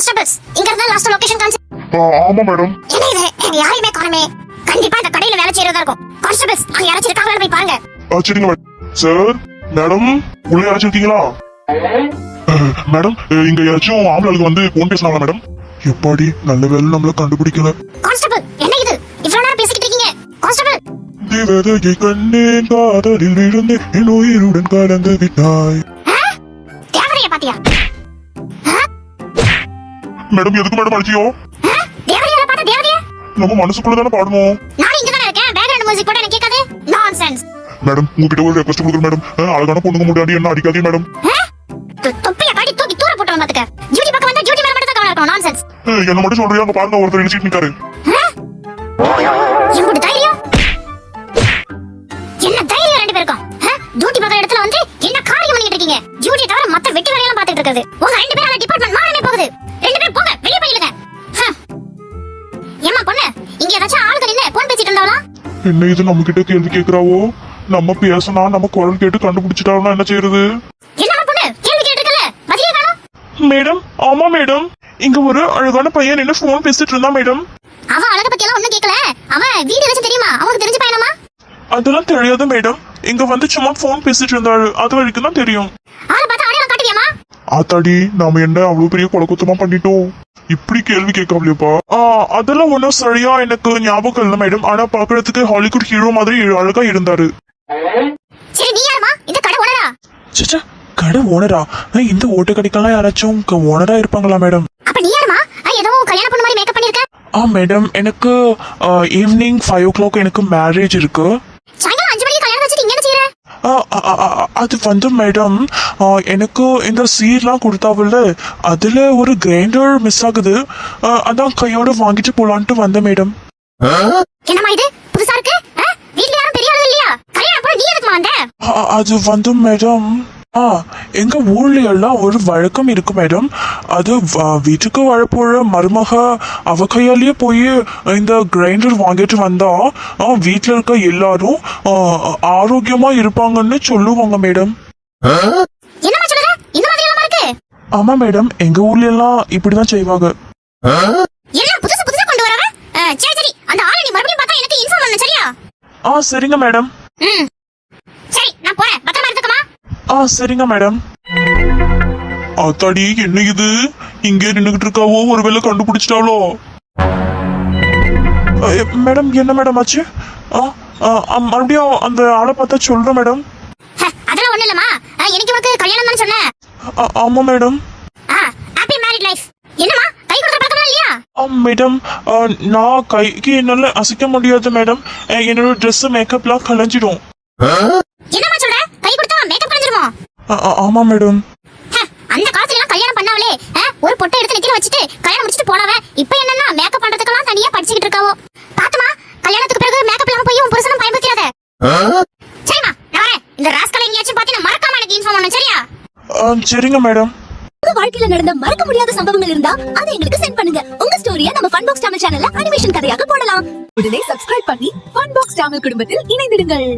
Constables இங்க இருந்தா last location concept. ஆமா மேடம். என்ன இது யாரையுமே காணோமே. கண்டிப்பா இந்த கடையில வேலை செய்யறதா இருக்கும். கான்ஸ்டபிள்ஸ் அங்க யாராச்சும் இருக்காங்களான்னு போய் பாருங்க. சரிங்க மேடம். சார் மேடம் உள்ள யாராச்சும் இருக்கீங்களா? மேடம் இங்க யாராச்சும் ஆம்பளைக்கு வந்து போன் பேசலாமா மேடம்? எப்பாடி நல்ல வேலை நம்மள கண்டுபிடிக்கல. கான்ஸ்டபிள் என்ன இது இவ்வளவு நேரம் பேசிட்டு இருக்கீங்க? கான்ஸ்டபிள் தேவதையை கண்டேன் காதலில் விழுந்து என் உயிருடன் கலந்து விட்டாய். தேவதையை பாத்தியா? மேடம் எதுக்கு மேடம் அடிச்சியோ? தேவதையை பாத்த தேவதையை நம்ம மனசுக்குள்ள தானே பாடணும். நான் இங்க தான இருக்கேன். பேக்ரவுண்ட் மியூசிக் கூட எனக்கு கேட்காது. நான்சென்ஸ். மேடம் உங்ககிட்ட ஒரு ரெக்வெஸ்ட் கொடுக்குறேன் மேடம். அழகான பொண்ணுங்க முன்னாடி என்ன அடிக்காதீங்க மேடம். தொப்பிய காட்டி தூக்கி தூர போட்டுறேன் பாத்துக்க. டியூட்டி பக்கம் வந்தா டியூட்டி மேல மட்டும் தான் கவனம் இருக்கணும். நான்சென்ஸ். என்ன மட்டும் சொல்றீங்க? அங்க பாருங்க ஒருத்தர் இடிச்சிட்டு நிக்காரு. எம்புட்டு தைரியம்? என்ன தைரியம் ரெண்டு பேருக்கும்? டியூட்டி பக்கம் இடத்துல வந்து என்ன காரியம் பண்ணிட்டு இருக்கீங்க? டியூட்டி தவிர மத்த வெட்டி வேலையெல்லாம் பாத்துட்டு இருக்குது. உங்க ரெண்டு பேரால டிபார்ட்மெண்ட் மாறவே போகுது. ரெண்டு பேரும் போங்க வெளிய போயிடுங்க. ஏம்மா பொண்ணு இங்க ஏதாச்சும் ஆளுங்க நின்னு போன் பேசிட்டு இருந்தாங்களா? என்ன இது நம்ம கிட்ட கேள்வி கேக்குறாவோ? நம்ம பேசினா நம்ம குரல் கேட்டு கண்டுபிடிச்சிட்டாங்கன்னா என்ன செய்யறது? என்ன பொண்ணு கேள்வி கேட்டுக்கல பதிலே காணோம். மேடம் ஆமா மேடம் இங்க ஒரு அழகான பையன் நின்னு போன் பேசிட்டு இருந்தா மேடம். அவன் அழக பத்தி எல்லாம் ஒண்ணும் கேட்கல. அவன் வீடு வச்சு தெரியுமா? அவனுக்கு தெரிஞ்ச பையனமா? அதெல்லாம் தெரியாது மேடம். இங்க வந்து சும்மா போன் பேசிட்டு இருந்தாரு. அது வரைக்கும் தான் தெரியும். ஆளை பார்த்தா அடையாளம் காட்டுவியாமா? ஆத்தாடி நாம என்ன அவ்வளவு பெரிய கொலக்குத்தமா பண்ணிட்டோம். இப்படி கேள்வி கேட்கலையப்பா. அதெல்லாம் ஒன்னும் சரியா எனக்கு ஞாபகம் இல்ல மேடம். ஆனா பாக்குறதுக்கு ஹாலிவுட் ஹீரோ மாதிரி அழகா இருந்தாரு. சரி நீ யாருமா? இந்த கடை ஓனரா? சச்சா கடை ஓனரா? இந்த ஓட்டு கடைக்கெல்லாம் யாராச்சும் ஓனரா இருப்பாங்களா மேடம்? அப்ப நீ யாருமா? ஏதோ கல்யாண பொண்ணு மாதிரி மேக்கப் பண்ணிருக்க. மேடம் எனக்கு ஈவினிங் 5 o'clock எனக்கு மேரேஜ் இருக்கு. சாயங்காலம் 5 மணிக்கு கல்யாணம் வச்சிட்டு இங்க என்ன செய்யற? அது வந்து மேடம் எனக்கு இந்த சீர்லாம் கொடுத்தாவில்ல அதுல ஒரு கிரைண்டர் மிஸ் ஆகுது. அதான் கையோட வாங்கிட்டு போலான்ட்டு வந்தேன் மேடம். என்னமா இது புதுசா இருக்கு? வீட்ல யாரும் பெரிய ஆளு இல்லையா? கல்யாணம் போய் நீ எதுக்கு வந்த? அது வந்து மேடம் எங்க ஊர்ல எல்லாம் ஒரு வழக்கம் இருக்கு மேடம். அது வீட்டுக்கு வரப்போற மருமக அவ கையாலேயே போய் இந்த கிரைண்டர் வாங்கிட்டு வந்தா வீட்டுல இருக்க எல்லாரும் ஆரோக்கியமா இருப்பாங்கன்னு சொல்லுவாங்க மேடம். என்னமா சொல்ற? இந்த மாதிரி எல்லாம் இருக்கு? ஆமா மேடம் எங்க ஊர்ல எல்லாம் இப்படிதான் செய்வாங்க. என்ன புதுசு புதுசா கொண்டு வரவ? சரி சரி அந்த ஆளை நீ மறுபடியும் பார்த்தா எனக்கு இன்ஃபார்ம் பண்ணு சரியா? சரிங்க மேடம். சரி நான் போறேன். பத்திரமா இருந்துக்கமா? சரிங்க மேடம். ஆத்தாடி என்ன இது இங்கே நின்னுகிட்டு இருக்காவோ? ஒருவேளை கண்டுபிடிச்சிட்டாவளோ? மேடம் என்ன மேடம் ஆச்சு? மறுபடியும் அந்த ஆளை பார்த்தா சொல்றேன் மேடம். அதெல்லாம் ஒண்ணு இல்லம்மா. எனக்கு உனக்கு கல்யாணம் தான் சொன்னேன். ஆமா மேடம். Happy married life. என்னம்மா கை கொடுத்த பழக்கம் இல்லையா? மேடம் நான் கைக்கு என்னால அசைக்க முடியாது மேடம். என்னோட ட்ரெஸ் மேக்கப்லாம் கலைஞ்சிடும். என்னம்மா சொல்ற? கை கொடுத்தா மேக்கப் கலைஞ்சிருமா? ஆமா மேடம். அந்த காலத்துல எல்லாம் கல்யாணம் பண்ணாவளே ஒரு பொட்டை எடுத்து நெத்தில வச்சிட்டு கல்யாணம் முடிச்சிட்டு போனவ இப்ப என்னன்னா மேக்கப் பண்றதுக்கெல்லாம் தனியா படிச்சிட்டு இருக்காவோ. பாத்துமா கல்யாணத்துக்கு பிறகு மேக்கப் இல்லாம போய் உன் புருஷனும் பயன்படுத்திடாத. சரிமா நான் வரேன். இந்த ராஸ்கலை எங்கேயாச்சும் பாத்தீங்கன்னா மறக்காம எனக்கு இன்ஃபார்ம் பண்ணு சரியா? சரிங்க மேடம். உங்க வாழ்க்கையில நடந்த மறக்க முடியாத சம்பவங்கள் இருந்தா அதை எங்களுக்கு சென்ட் பண்ணுங்க. உங்க ஸ்டோரியை நம்ம ஃபன் பாக்ஸ் தமிழ் சேனல்ல அனிமேஷன் கதையாக போடலாம். உடனே சப்ஸ்கிரைப் பண்ணி ஃபன் பாக்ஸ் தமிழ் குடும்பத்தில் இணைந்திடுங்கள்.